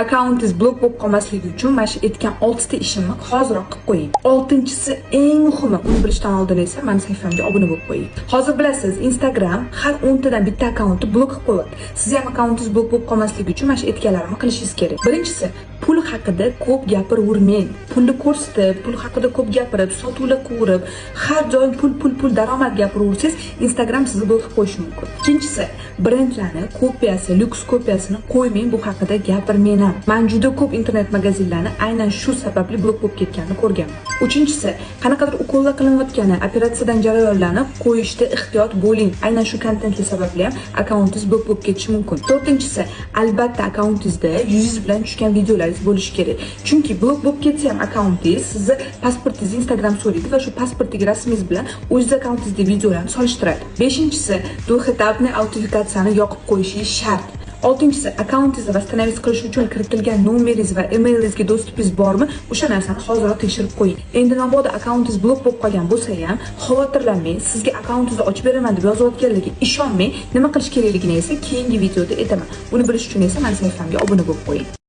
Akkauntingiz blok bo'lib qolmasligi uchun mana shu aytgan 6 ta ishimni hoziroq qilib qo'ying. 6-si eng muhimi, uni bilishdan oldin esa meni sayfamga obuna bo'lib qo'ying. Hozir bilasiz, Instagram har 10 tadan bitta akkauntni blok qilib qo'yadi. Siz ham akkauntingiz blok bo'lib qolmasligi uchun mana shu aytganlarimni qilishingiz kerak. Birinchisi, pul haqida ko'p gapiravermang. Pulni ko'rsatib, pul haqida ko'p gapirib, sotuvlar qilib, har doim pul daromad gapiraversangiz, Instagram sizni blok qilib qo'yishi mumkin. Ikkinchisi, brendlarni kopiyasi, lyuks kopiyasini qo'ymang, bu haqida gapirmang. Men juda ko'p internet magazinlarni aynan shu sababli blok bo'lib ketganini ko'rganman. Uchinchisi, qanaqadir ukollar qilinayotgani, operatsiyadan jarayonlarni qo'yishda ehtiyot bo'ling. Aynan shu kontentli sababli ham akkauntingiz blok bo'lib ketishi mumkin. To'rtinchisi, albatta akkauntingizda yuzingiz bilan tushgan videolaringiz bo'lishi kerak. Chunki blok bo'lib ketsa ham akkauntingiz sizni pasportingizni Instagram so'raydi va shu pasportdagi rasmingiz bilan o'z akkauntingizdagi videolarni solishtiradi. Beshinchisi, duxetapni autentifikatsiyani yoqib qo'yishingiz shart. 6-si, akkauntingizni vasстановить qilish uchun kiritilgan nomeringiz va emailingizga dostupingiz bormi? O'sha narsani hozir tekshirib qo'ying. Endi mabodo akkauntingiz blok bo'lib qolgan bo'lsa ham, xavotirlanmang. Sizga akkauntingizni ochib beraman deb yozayotganligiga ishonmang. Nima qilish kerakligini esa keyingi videoda aytaman. Buni bilish uchun esa men sayfamga obuna bo'lib qo'ying.